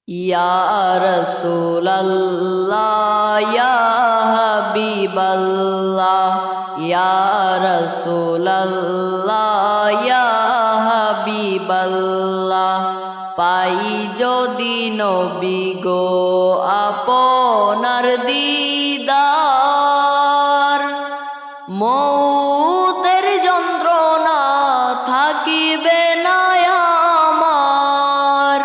ইয়া রাসূলাল্লাহ ইয়া হাবিবাল্লাহ ইয়া রাসূলাল্লাহ ইয়া হাবিবাল্লাহ পাই যদি নবী গো আপনার দিদার মৌতের যন্ত্রণা থাকিবে না আমার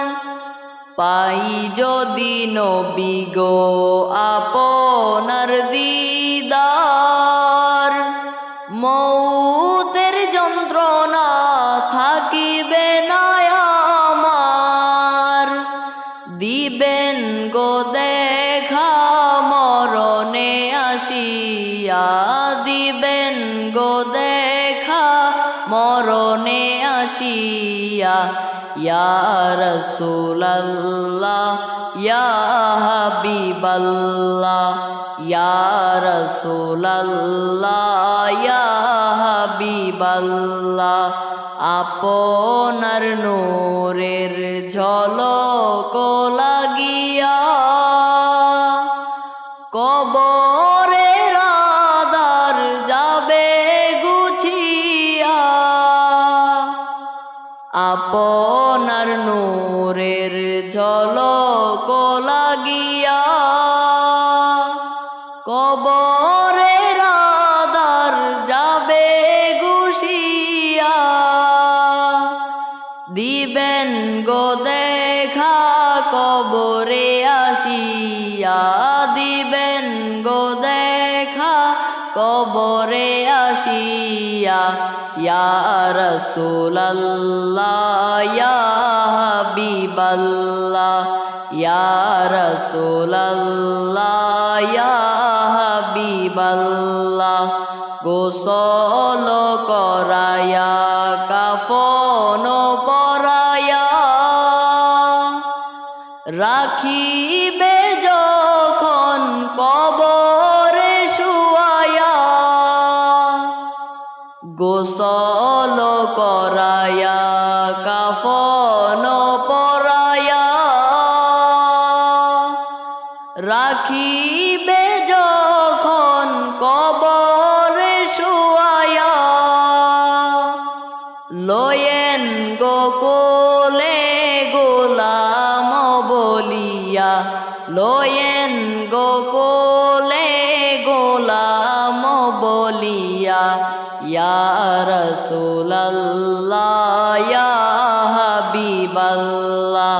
পাই যদি নবী গো আপনার দিদার মৌতের যন্ত্রণা থাকিবে না আমার দিবেন গো দেখা মরণে আসিয়া দিবেন গো দেখা মরণে আসিয়া ইয়া রাসূলাল্লাহ ইয়া হাবিবাল্লাহ ইয়া রাসূলাল্লাহ ইয়া হাবিবাল্লাহ আপনার নূরের ঝলক লাগিয়া কবরের আঁধার যাবে গুছিয়া আপনার নূরের ঝলক লাগিয়া কবরের আঁধার যাবে গুছিয়া দিবেন গো দেখা কবরে আসিয়া দিবেন গো দেখা কবরে আসিয়া ইয়া রাসূলাল্লাহ ইয়া হাবিবাল্লাহ ইয়া রাসূলাল্লাহ ইয়া হাবিবাল্লাহ গোসল করায়া কাফন পরায়া রাখিবে যখন কবরে শুয়ায়া গোসল করায়া কাফন পরায়া রাখিবে যখন কবরে শুয়ায়া লয়েন গো কোলে গোলাম বলিয়া লয়েন গো কোলে গোলাম বলিয়া ইয়া রাসূলাল্লাহ ইয়া হাবিবাল্লাহ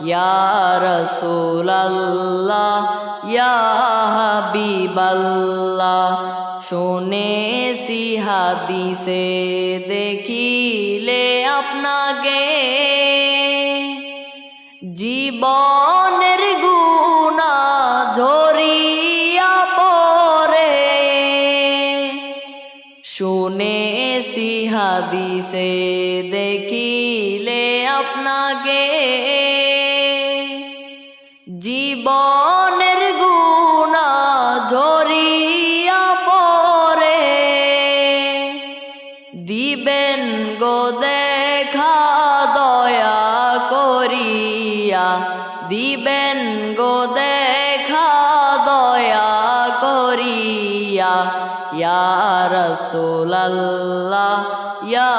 ইয়া রাসূলাল্লাহ ইয়া হাবিবাল্লাহ শুনেছি হাদিসে দেখিলে আপনাকে জীবনের গুনাহ ঝরিয়া পড়ে শুনেছি হাদিসে দেখিলে আপনাকে জীবনের গুনাহ ঝরিয়া পড়ে দিবেন গো দেখা দয়া করিয়া দিবেন গো দেখা দয়া করিয়া ইয়া রাসূলাল্লাহ ইয়া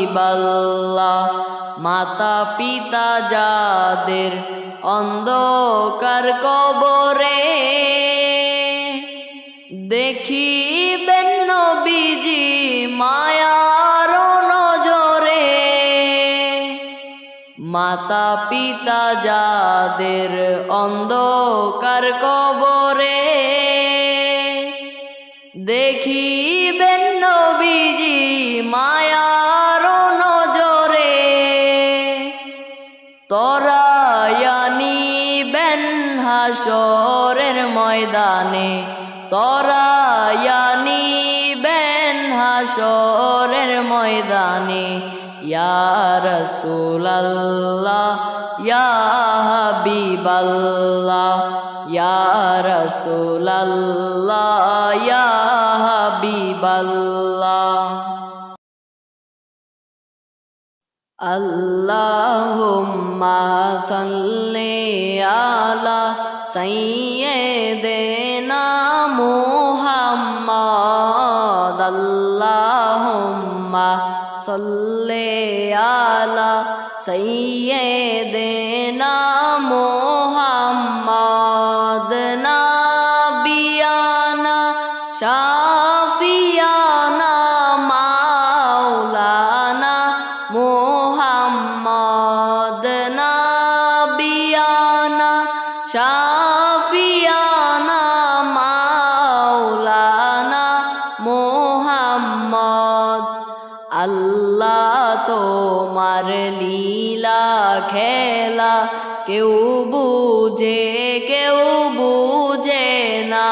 হাবিবাল্লাহ মাতা পিতা যাদের অন্ধকার কবরে দেখিবেন নবীজি মায়ার নজরে মাতা পিতা যাদের অন্ধকার কবরে দেখিবেন নবীজি মায়ার নজরে তরায়ানিবেন হাসরের ময়দানে তরায়ানিবেন হাসরের ময়দানে ইয়া রাসূলাল্লাহ ইয়া হাবিবাল্লাহ ইয়া রাসূলাল্লাহ ইয়া হাবিবাল্লাহ আল্লাহুম্মা সাল্লি আলা সাইয়্যিদিনা মুহাম্মাদ আল্লাহুম্মা সাল্লি আলা সাইয়্যিদিনা মুহাম্মাদ নাবিয়ানা শাফিয়ানা মাওলানা মুহাম্মাদ নাবিয়ানা শাফিয়ানা মাওলানা মুহাম্মাদ আল্লাহ তোমার লীলা খেলা কেউ বুঝে না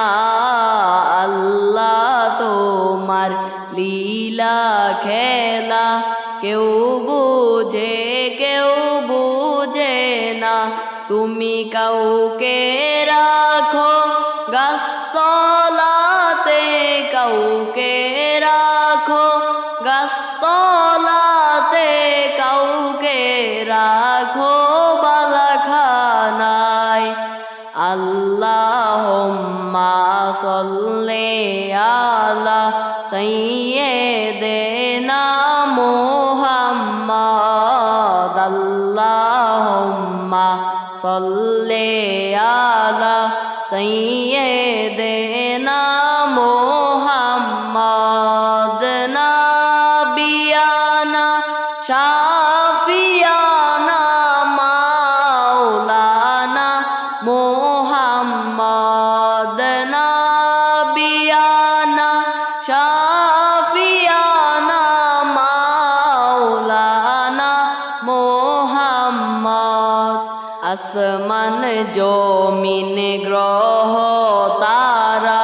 আল্লাহ তোমার লীলা খেলা কেউ বুঝে না তুমি কাউকে রাখো গাছতলাতে কাউকে রাখো গাছতলাতে কাউকে রাখো বালাখানায় আল্লাহুম্মা সাল্লি আলা সাইয়্যিদিনা মুহাম্মাদ আল্লাহুম্মা সাল্লি আলা সাইয়্যিদিনা মুহাম্মাদ নাবিয়ানা শাফিয়ানা মাওলানা মুহাম্মাদ নাবিয়ানা শাফিয়ানা মাওলানা মুহাম্মাদ আসমান জমিন গ্রহ তারা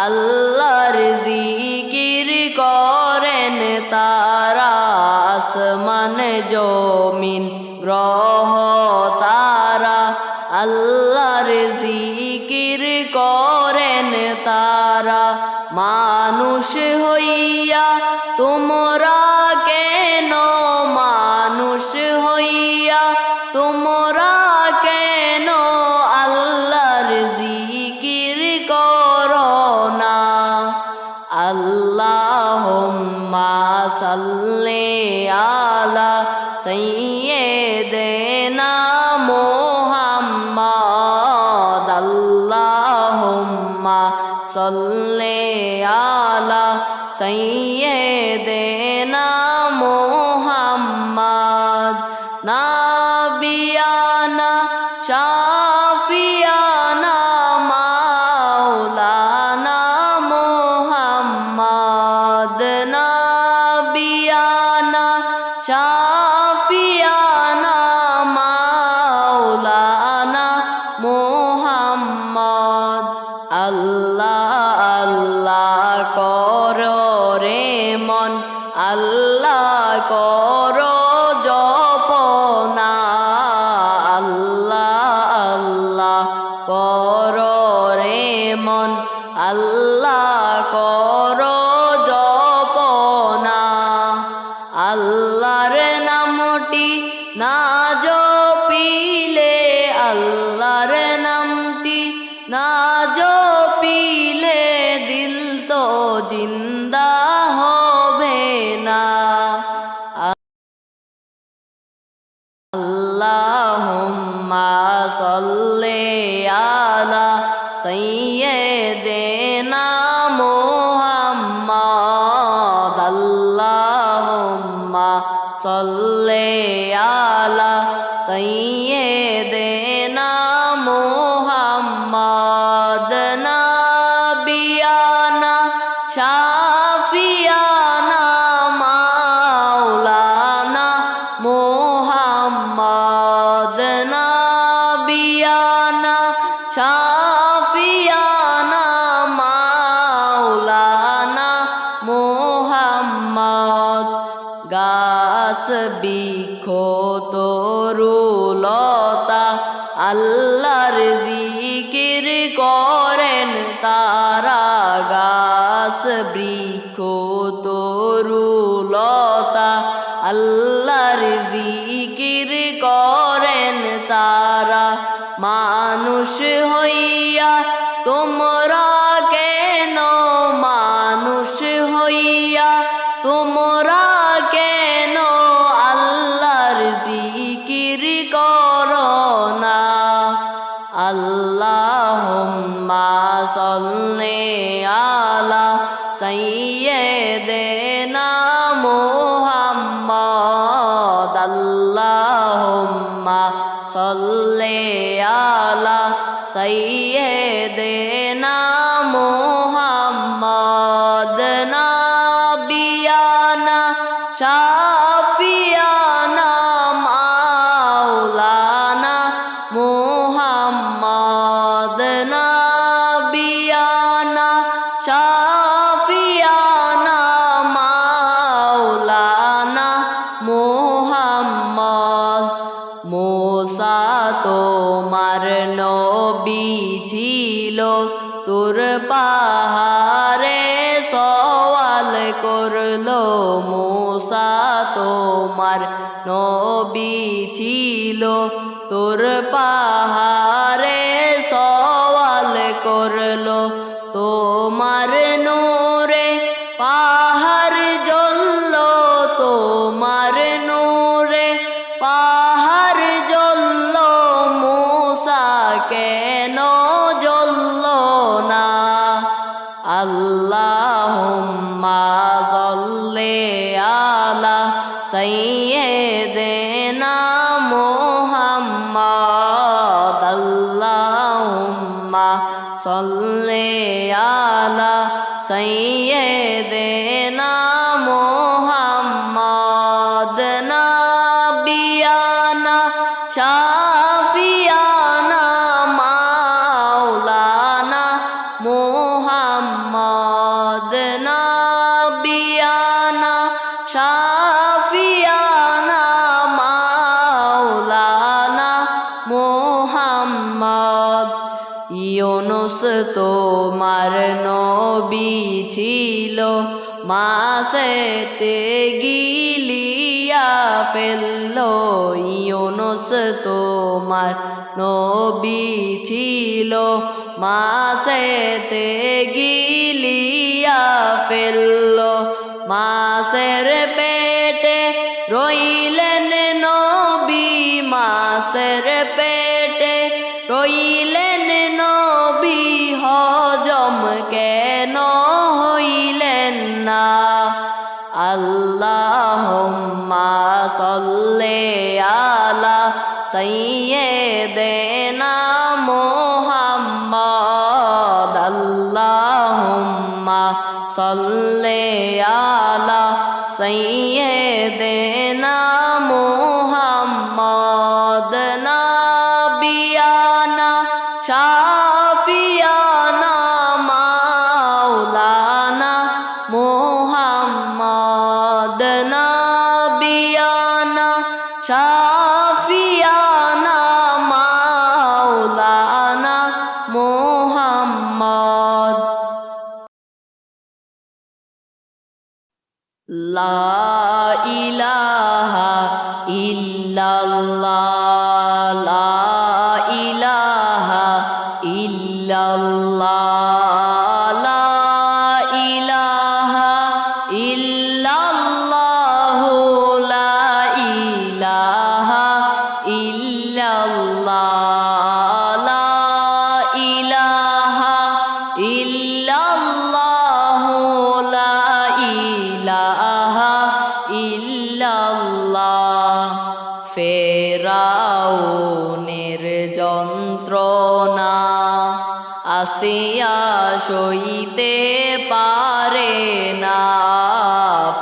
আল্লাহর জিকির করেন তারা আসমান জমিন গ্রহ তারা আল্লাহর জিকির করেন তারা মানুষ হইয়া তোমরা কেন মানুষ হইয়া তোমরা কেন আল্লাহর জিকির করো না আল্লাহুম্মা সাল্লি আলা সাইয়্যিদিনা মুহাম্মাদ আল্লাহুম্মা সাল্লি আলা সাইয়্যিদিনা মুহাম্মাদ নাবিয়ানা শাফিয়ানা মাওলানা মুহাম্মাদ নাবিয়ানা শাফিয়ানা মাওলানা মুহাম্মাদ আল্লাহ আল্লাহ করো রে মন আল্লাহ করো জপনা আল্লাহ আল্লাহ করো রে মন আল্লাহ করো জপনা আল্লাহর নামটি না জপিলে আল্লাহর নামটি না জপিলে দিল তো জিন্দা হবে না। আল্লাহুম্মা সাল্লি আলা সাইয়্যিদিনা মুহাম্মাদ আল্লাহুম্মা সাল্লি আলা সাইয়্যিদিনা মুহাম্মাদ নাবিয়ানা শাফিয়ানা মাওলানা মুহাম্মাদ নাবিয়ানা শাফিয়ানা মাওলানা মুহাম্মাদ গাছ বৃক্ষ তরুলতা আল্লাহর জিকির করেন তারা গাছ বৃক্ষ তরুলতা আল্লাহর জিকির করেন তারা মানুষ হইয়া তোমরা কেন মানুষ হইয়া তোমরা কেন আল্লাহর জিকির করো না আল্লাহুম্মা সাল্লি আলা সাইয়্যিদিনা মুহাম্মাদ আল্লাহুম্মা সাল্লি আলা সাইয়্যিদিনা মুহাম্মাদ নাবিয়ানা শাফিয়ানা মাওলানা মুহাম্মাদ নাবিয়ানা শাফিয়ানা মাওলানা মুহাম্মদ মুসা তোমার নবী ছিল তোর পাহাড়ে সওয়াল করলো মুসা তোমার নবী ছিল তোর পাহাড়ে সওয়াল করলো তোমার নূরে পাহাড় জ্বললো তোমার নূরে পাহাড় জ্বললো মুসা কেন জ্বললো না আল্লাহুম্মা সাল্লি আলা সাইয়্যিদিনা মুহাম্মাদ আল্লাহুম্মা সাল্লি আলা সাইয়্যিদিনা মুহাম্মাদ নাবিয়ানা শাফিয়ানা মাওলানা মুহাম্মাদ নাবিয়ানা শাফিয়ানা মাওলানা মুহাম্মাদ ইউনুস তোমার নবী ছিল মাছেতে গিলিয়া ফেললো ইউনুস তোমার নবী ছিল মাছেতে গিলিয়া ফেললো মাছের পেটে রইলেন নবী মাছের পেটে রইলেন নবী হজম কেন হইলেন না আল্লাহুম্মা সাল্লি আলা সাইয়্যিদিনা মুহাম্মাদ আল্লাহুম্মা সাল্লি আলা সাইয়্যিদিনা মুহাম্মাদ নাবিয়ানা শাফিয়ানা মাওলানা মুহাম্মাদ নাবিয়ানা শাফিয়ানা মাওলানা মুহাম্মাদ লা ইলাহা ইল্লাল্লাহ লা ইলাহা ইল্লাল্লাহ লা ইলাহা ইল্লাল্লাহু লা ইলাহা ইল্লাল্লাহ ফেরাউনের যন্ত্রণা আসিয়া সইতে পারে না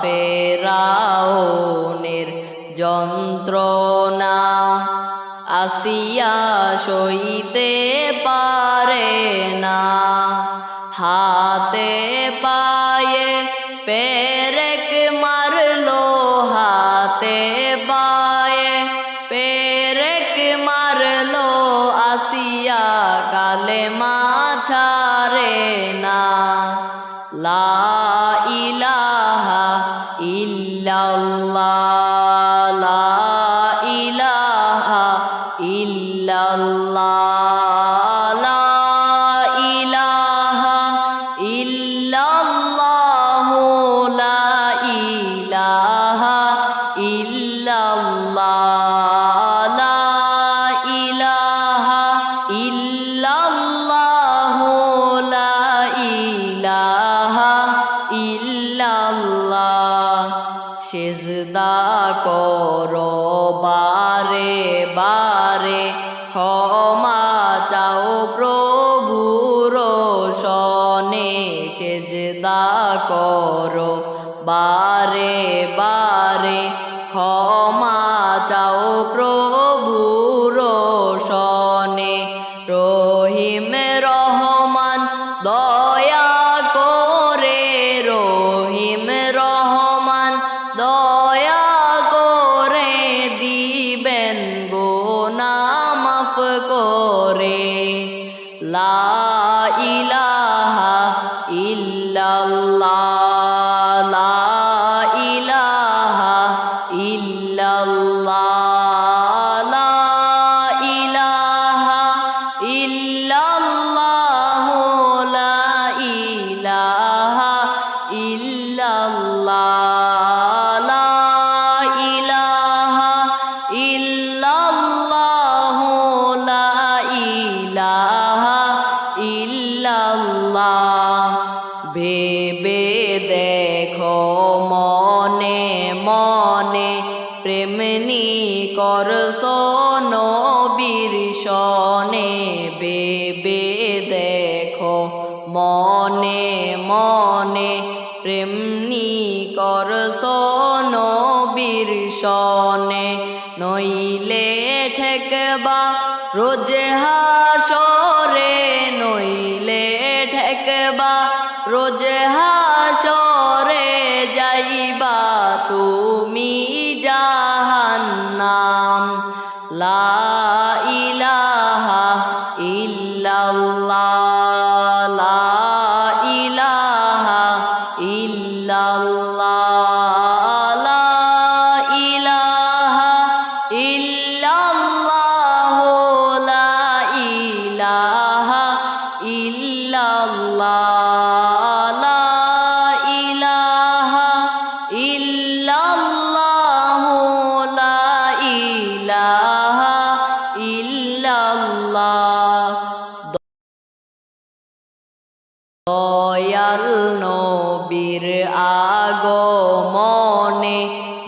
ফেরাউনের যন্ত্রণা আসিয়া সইতে পারে না হাতে পায়ে পেরেক মারলো হাতে পায়ে পেরেক মারলো আসিয়া কালেমা ছাড়ে না লা ইলাহা ইল্লাল্লাহ লা ইলাহা ইল্লাল্লাহ লা ইলাহা ইল্লাল্লাহ লা ইলাহা ইল্লাল্লাহ লা ইলাহা ইল্লাল্লাহ লা ইলাহা ইল্লাল্লাহ সিজদা করো বারে বারে ক্ষমা চাও প্রভুর শনে সিজদা করো বারে বারে ক্ষমা চাও প্রভুর শনে রহিম রহমান দয়া করে রহিম রহমান দয়া করে দিবেন গুনাহ মাফ করে লা ইলাহা ইল্লাল্লাহ লা ইলাহা ইল্লাল্লাহ লা ইলাহা ইল্লাল্লাহ লা ইলাহা ইল্লাল্লাহ লা ইলাহা ইল্লাল্লাহ লা ইলাহা ইল্লাল্লাহ ভেবে দেখো মনে মনে প্রেমনি করছো নবীর শনে ভেবে দেখো মনে মনে প্রেমনি করছো নবীর শনে নইলে ঠেকবা রোজ হাসরে নইলে ঠেকবা রোজ হাসরে যাইবা তুমি জাহান্নাম লা ইলাহা ইল্লাল্লাহ লা ইলাহা ইল্লাল্লাহ লা ইলাহা ইল্লাল্লাহ লা ইলাহা ইল্লাল্লাহ লা ইলাহা ইল্লাল্লাহ লা ইলাহা ইল্লাল্লাহ দয়াল নবীর আগমনে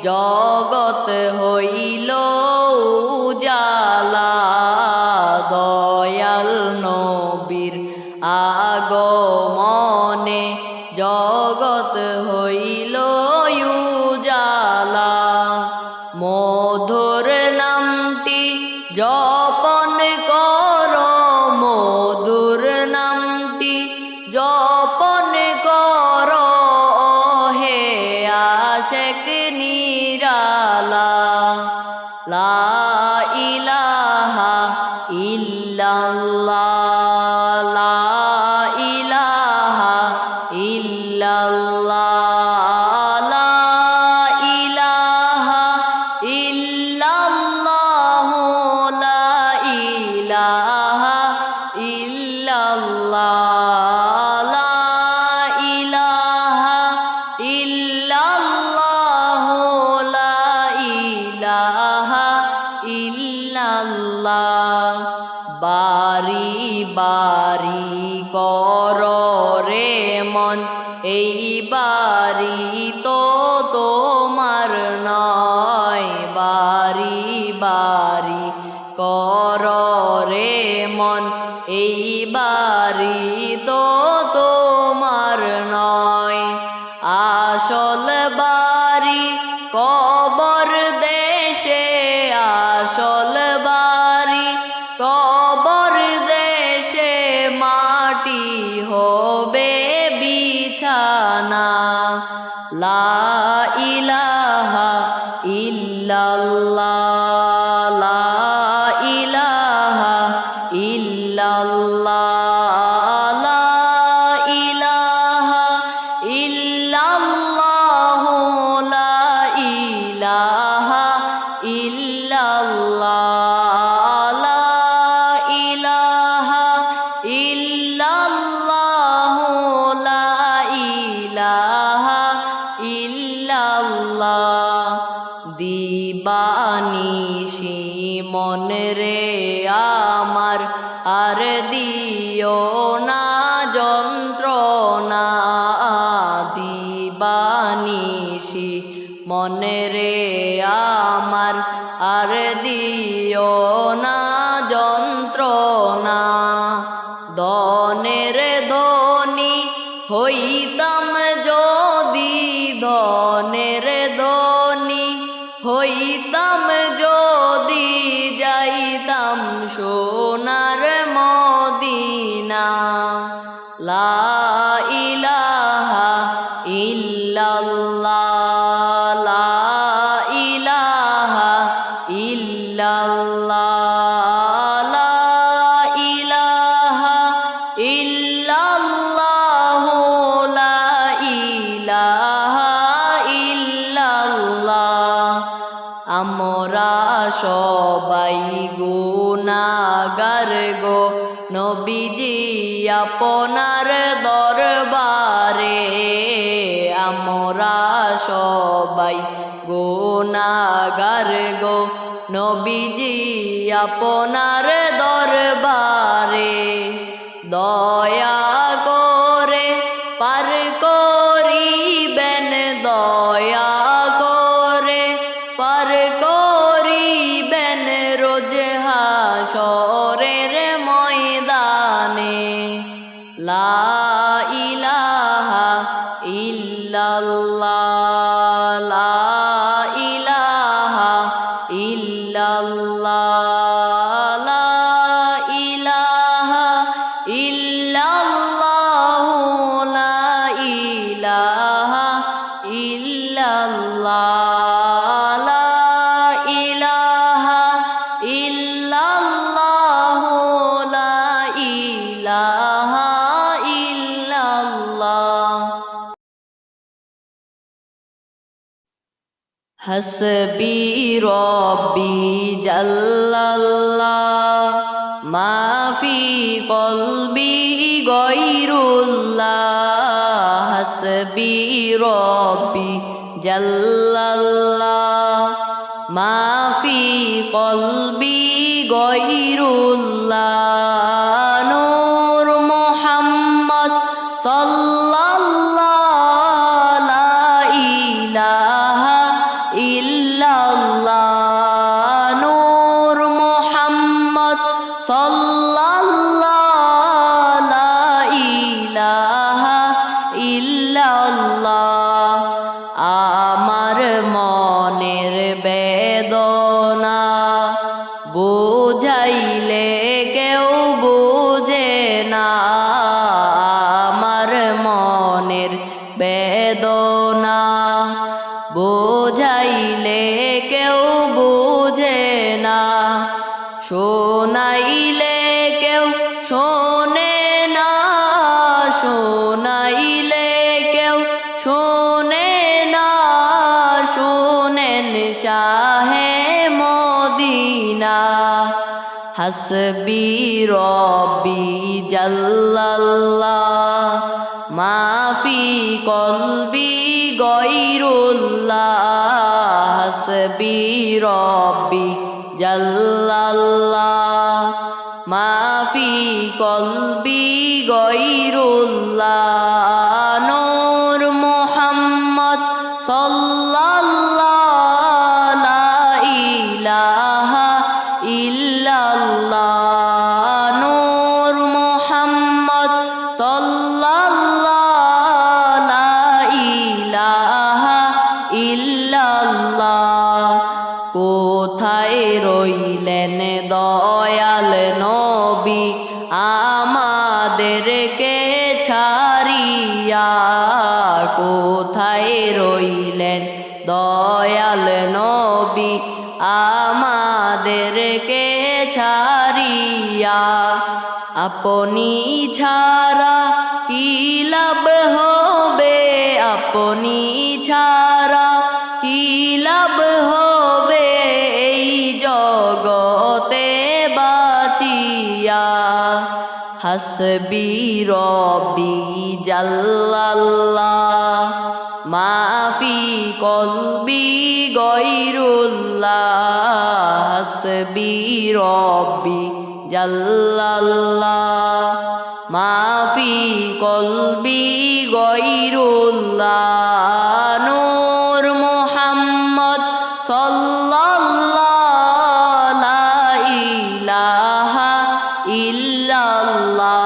জগৎ হইল উজালা দয়াল নবীর আগমনে জগৎ হইল উজালা মধুর নামটি জপন করো মধুর নামটি জপন করো হে আশেক নিরালা লা ইলাহা ইল্লাল্লাহ লা ইলাহা ইল্লাল্লাহ লা ইলাহা ইল্লাল্লাহ লা ইলাহা ইল্লাল্লাহ লা ইলাহা ইল্লাল্লাহ লা ইলাহা ইল্লাল্লাহ বারি বারি করো রে মন এই বারি তো তোমার বাড়ি তো তোমার নয়, আসল বাড়ি কবর দেশে, আসল বাড়ি কবর দেশে, মাটি হবে বিছানা। লা ইলাহা ইল্লাল্লাহ, লা ইলাহা ইল্লাল্লাহ, লা ইলাহা ইল্লাল্লাহ, লা ইলাহা ইল্লাল্লাহ, লা ইলাহা ইল্লাল্লাহ, লা ইলাহা ইল্লাল্লাহ। দিবানিশি মনে রে আমার আর দিও না যন্ত্রণা, দিবানিশি মনে রে আমার আর দিও না যন্ত্রণা। ধনের ধনী হইতাম যদি, ধনের ধনী হইতাম যদি, যাইতাম সোনার মদিনা। লা ইলাহা ইল্লাল্লাহ, লা ইলাহা ইল্লাল্লাহ, লা ইলাহা ইল্লাল্লাহ, লা ইলাহা ইল্লাল্লাহ। আমরা সবাই গুনাহগার গো নবীজি আপনার দরবারে, আমরা সবাই গুনাহগার গো নবীজি আপনার দরবারে। দয়া করে পার করিবেন, দয়া করে পার করিবেন রোজ হাশরের ময়দানে। লা ইলাহা ইল্লাল্লাহ, লা ইলাহা ইল্লাল্লাহ, লা ইলাহা ইল্লাল্লাহ, লা ইলাহা ইল্লাল্লাহ, লা ইলাহা ইল্লাল্লাহ, লা ইলাহা ইল্লাল্লাহ। হাসবি রব্বি জাল্লাল্লাহ, মা ফি কলবি গায়রুল্লাহ। হাসবি রব্বি জাল্লাল্লাহ, মা ফি কলবি গায়রুল্লাহ। নূর মুহাম্মদ সাল্লাল্লাহ, লা ইলাহা ইল্লাল্লাহ। নূর মুহাম্মদ সাল্লাল্লাহ, লা ইলাহা ইল্লাল্লাহ। আমার মনের বেদনা বুঝাইলে কেউ বুঝে না, আমার মনের বেদনা বুঝাইলে কেউ বুঝে না, শোনাইলে কেউ শোনে না, শোনাইলে কেউ শোনে না। শোনেন শাহে মদিনা। হাসবি রব্বি জাল্লাল্লাহ, মা ফি কলবি গায়রুল্লাহ। হাসবি রব্বি জাল্লাল্লাহ, মা ফি কলবি গায়রুল্লাহ। নূর মুহাম্মদ সাল্লাল্লাহ, লা ইলাহা ইল্লাল্লাহ। নূর মুহাম্মদ কোথায় রইলেন দয়াল নবী আমাদেরকে ছাড়িয়া, কোথায় রইলেন দয়াল নবী আমাদেরকে ছাড়িয়া। আপনি ছাড়া কি লাভ হবে, আপনি ছাড়া কি লাভ হবে এই জগতে বাঁচিয়া। হাসবি রব্বি জাল্লাল্লাহ মাফি কলবি গয়রুল্লাহ, হাসবি রব্বি জাল্লাল্লাহ মাফি কলবি গয়রুল্লাহ। নূর মুহাম্মদ সাল্লাল্লাহু লা ইলাহা ইল্লাল্লাহ,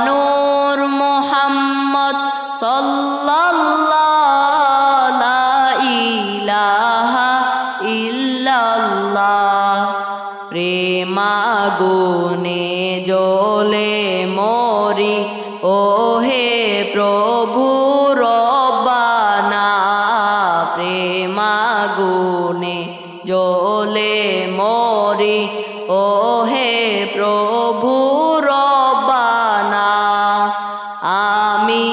নূর মুহাম্মদ সাল্লাল্লাহু লা ইলাহা ইল্লাল্লাহ। প্রেমাগুনে জ্বলে মরি ওহে প্রভু রব্বানা, প্রেমাগুনে জ্বলে মরি ওহে প্রভু রব্বানা। আমি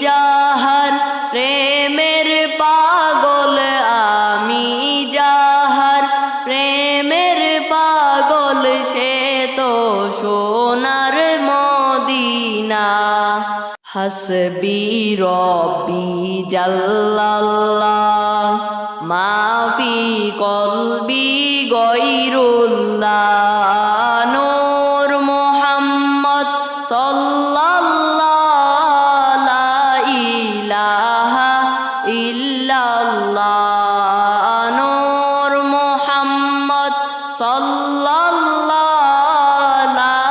যাহার প্রেমের পাগল, আমি যাহার প্রেমের পাগল, সে তো সোনার মদিনা। হাসবি রব্বি জাল্লাল্লাহ মাফি কলবি গয়রুল্লাহ, নূর মুহাম্মদ সাল্লাল্লাহু লা ইলাহা ইল্লাল্লাহ, নূর মুহাম্মদ সাল্লাল্লাহু লা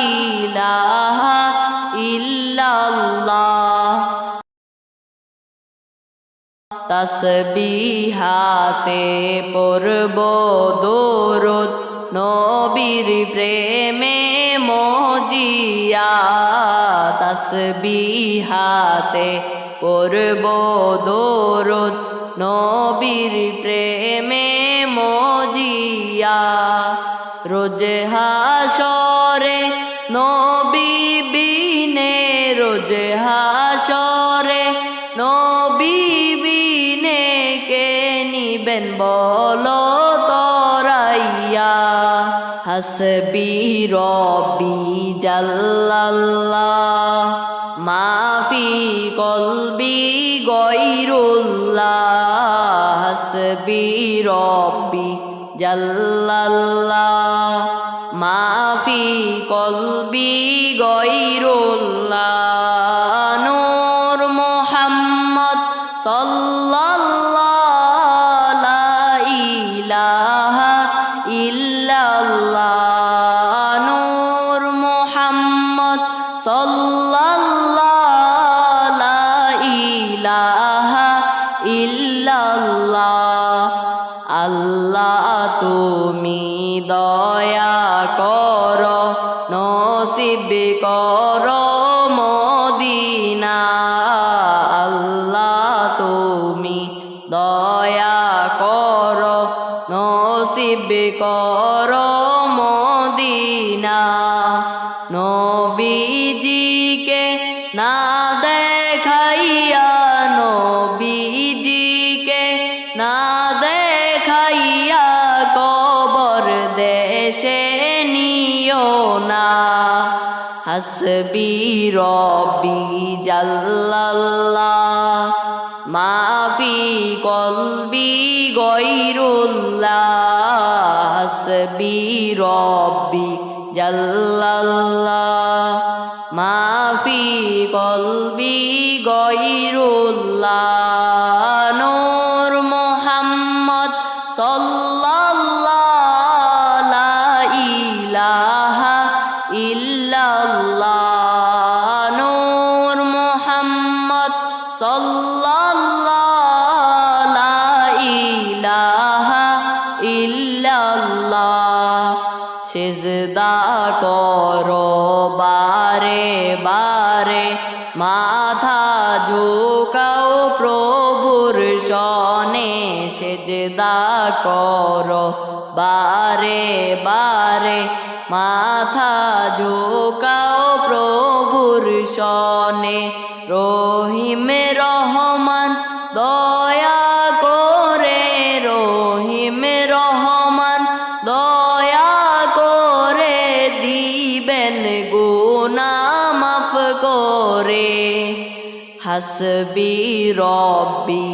ইলাহা ইল্লাল্লাহ। তাসবিহাতে পড়ব দরুদ নবীর প্রেমে মজিয়া, তাসবিহাতে পড়ব দরুদ নবীর প্রেমে মজিয়া। রোজ হাসরে নবী বিনে, রোজ হাসরে নবী বিনে কে নিবেন বলো তরাইয়া। হাসবি রব্বি জাল্লাল্লাহ মাফি কলবি গয়রুল্লাহ, হাসবি রব্বি জাল্লাল্লাহ মাফি কলবি গয়রুল্লাহ, নূর মুহাম্মদ সাল্লাল্লাহু লা ইলাহা ইল্লাল্লাহ, নূর মুহাম্মদ সাল্লাল্লাহু লা ইলাহা ইল্লাল্লাহ। আল্লাহ তুমি দয়া করো নসিব করো মদিনা, আল্লাহ তুমি দয়া করো নসিব করো মদিনা। নবীজিকে না দেখাইয়া, নবীজিকে না দেখাইয়া কবর দেশে নিও না। হাসবি রব্বি জাল্লাল্লাহ মাফি কলবি গয়রুল্লাহ, হাসবি রব্বি জাল্লাল্লাহ মাফি কলবি গয়রুল্লাহ, নূর মুহাম্মদ সাল্লাল্লাহু লা ইলাহা ইল্লাল্লাহ, নূর মুহাম্মদ সাল্লাল্লাহু লা ইলাহা ইল্লাল্লাহ সিজদা করো বারে বারে মাথা ঝুঁকাও প্রভুর শনে সিজদা করো বারে বারে মাথা ঝুঁকাও প্রভুর শনে রহিম রহমান দয়া করে রহিম রহমান দয়া করে দিবেন গুনাহ মাফ করে হাসবি রব্বি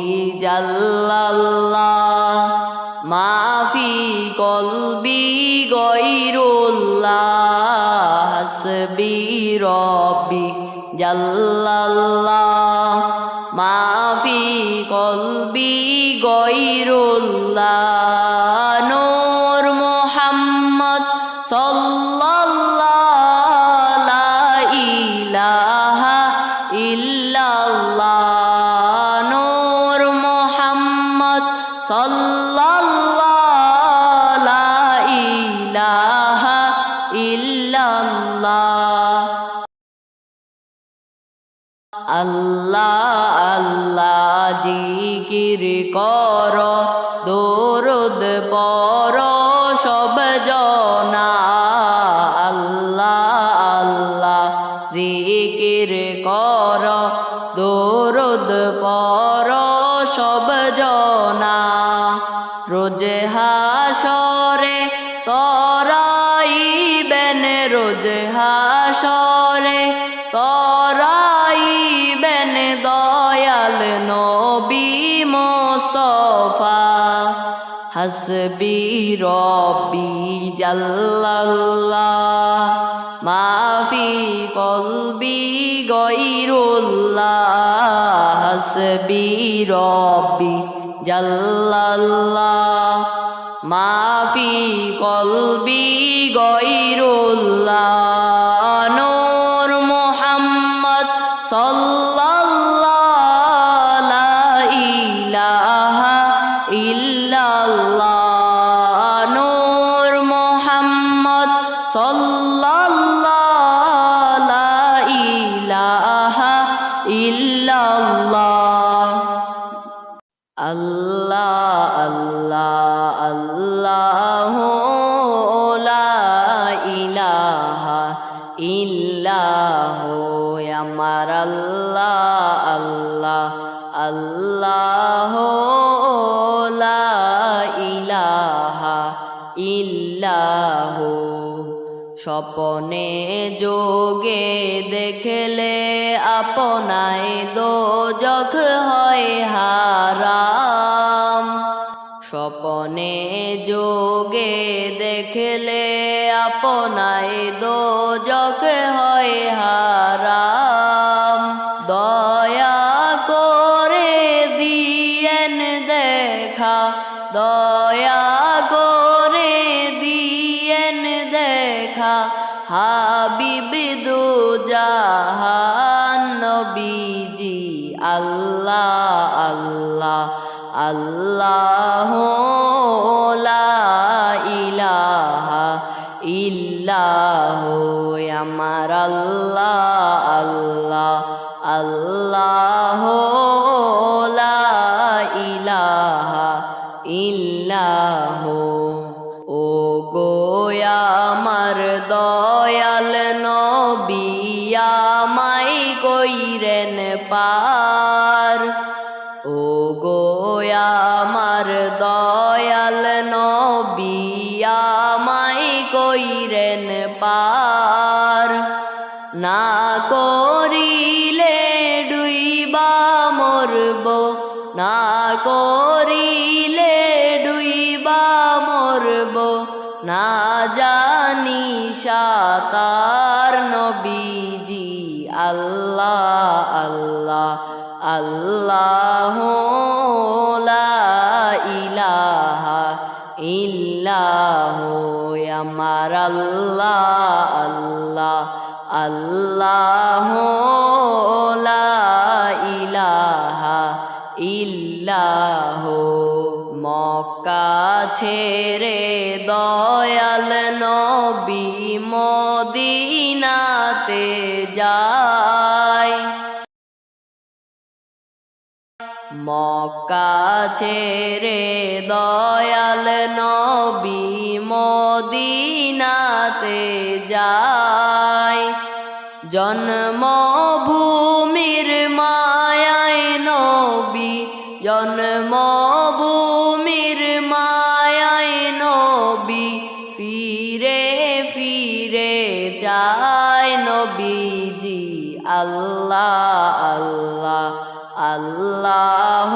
জাল্লাল্লাহ মাফি কলবি গয়রুল্লাহ হাসবি রব্বি জাল্লাল্লাহ মাফি কলবি গয়রুল্লাহ নূর মুহাম্মদ সাল্লাল্লাহু লা ইলাহা ইল্লাল্লাহ নূর মুহাম্মদ সাল্লাল্লাহু লা ইলাহা ইল্লাল্লাহ আল্লাহ আল্লাহ জিকির কর দরুদ পড়ো সব জনা আল্লাহ আল্লাহ জিকির কর দরুদ পড়ো সব জনা রোজ হাসরে তরাইবেন রোজ হাসরে তরাইবেন দয়াল নবী মুস্তাফা হাসবি রব্বি জাল্লাল্লাহ মাফি কলবি গয়রুল্লাহ হাসবি রব্বি জাল্লাল্লাহ মাফি কলবি গয়রুল্লাহ নূর মুহাম্মদ সাল্লাল্লাহু লা ইলাহা ইল্লাল্লাহ নূর মুহাম্মদ সাল্লাল্লাহু লা ইলাহা ইল্লাল্লাহ আল্লাহ আল্লাহ আল্লাহু লা ইলাহা ইল্লাহু আমার আল্লাহ আল্লাহ আল্লাহু লা ইলাহা ইল্লাহু স্বপনে যোগে দেখলে আপনায় দোজখ হয় হারাম স্বপনে যোগে দেখলে আপনায় দোজখ হয় হারাম দয়া করে দিয়েন দেখা দয়া করে দিয়েন দেখা হাবিব দু জাহান নবীজি আল্লাহ আল্লাহ আল্লাহু লা ইলাহা ইল্লাহু আমার আল্লাহ আল্লাহ আল্লাহু লা ইলাহা ইল্লাহু ও গো আমার দয়াল নবী আমায় কইরেন পার ও গো আমার দয়াল নবী আমায় কইরেন পার না করিলে ডুইবা মরব না করিলে ডুইবা মরব না জানি সাতার নবীজি আল্লাহ আল্লাহ আল্লাহু লা ইলাহা ইল্লাহু আমার আল্লাহ আল্লাহ আল্লাহু লা ইলাহা ইল্লাহু মক্কা ছেড়ে দয়াল নবী মদিনাতে যায় মক্কা ছেড়ে দয়াল নবী মদিনাতে যায় জন্মভূমির মায়ায় নবী জন্মভূমির মায়ায় নবী ফিরে ফিরে যায় নবীজি আল্লাহ আল্লাহ আল্লাহ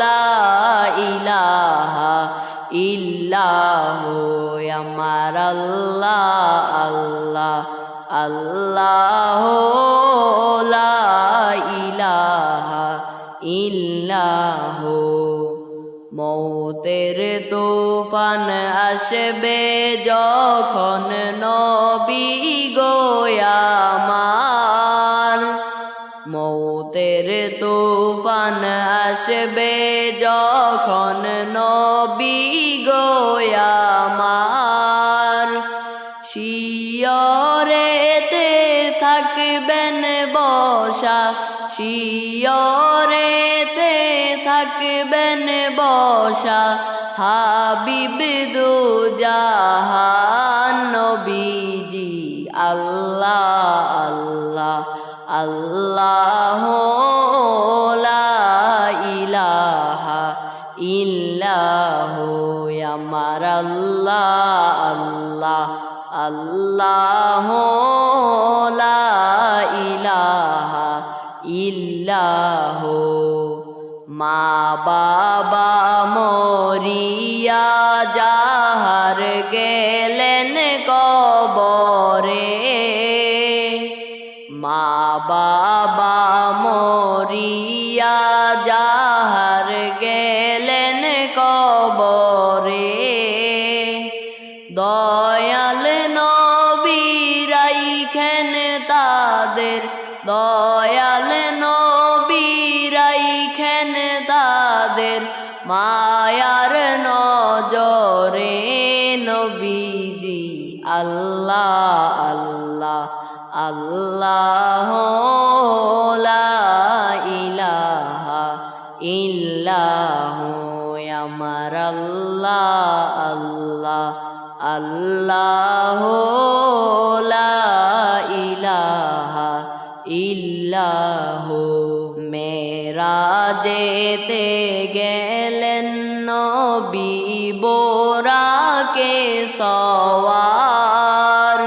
লা ইলাহা ইল্লাহু আমার আল্লাহ আল্লাহ আল্লাহ লা ইলাহা ইল্লাহু মৌতের তুফান আসবে যখন নবী গো আমার মৌতের তুফান আসবে যখন নবী গো আমার শিয়রেতে থাকবেন বসা শিয়রেতে থাকবেন বসা হাবিব দু জাহান নবীজি আল্লাহ আল্লাহ আল্লাহ লা ইলাহা ইল্লাহু আমার আল্লাহ আল্লাহ আল্লাহ লা ইলাহা ইল্লাহু মা বাবা মরিয়া যাহার গেলেন কবরে মা বাবা মরিয়া যাহার গেলেন কবরে দয়াল নবী রাইখেন তাদের দয়াল নবী রাইখেন তাদের মায়ার নজরে নবীজি আল্লাহ আল্লাহ আল্লাহ লা ইলাহা ইল্লাহু আমার আল্লাহ আল্লাহ আল্লাহ লা ইলাহা ইল্লাহু মেরাজেতে গেলেন নবী বোরাকে সওয়ার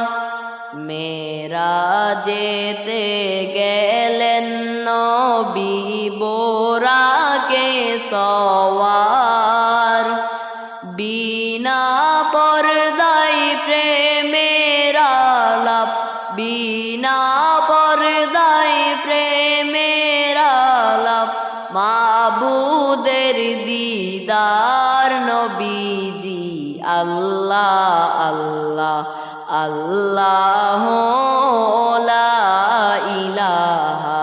মেরাজেতে গেলেন নবী বোরাকে সওয়ার বিনা পর্দায় প্রেমের আলাপ বিনা পর্দায় প্রেমের আলাপ মাবুদের দিদার নবীজি আল্লাহ আল্লাহ আল্লাহ লা ইলাহা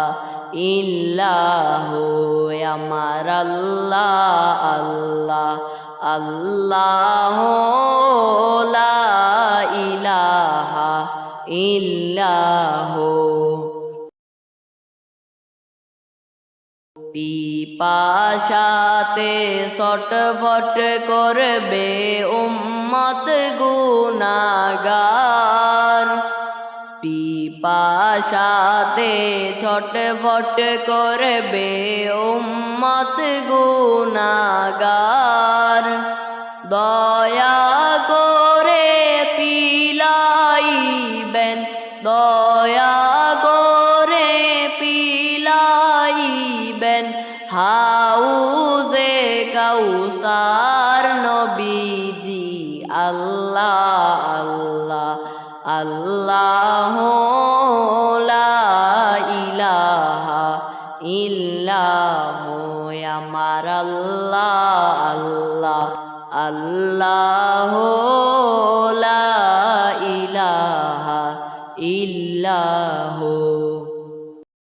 ইল্লাহু আমার আল্লাহ আল্লাহ আল্লাহ লা ইলাহা ইল্লাহু পিপাসাতে ছটফট করবে উম্মত গুনাহগার পিপাসাতে ছটফট করবে উম্মত গুনাহগার দয়া করে পিলাইবেন দয়া করে পিলাইবেন হাউজে কাউসার নবীজি আল্লাহ আল্লাহ আল্লাহ লা ইলাহা ইল্লাহু আমার আল্লাহ আল্লাহ আল্লাহ লা ইলাহা ইল্লাহু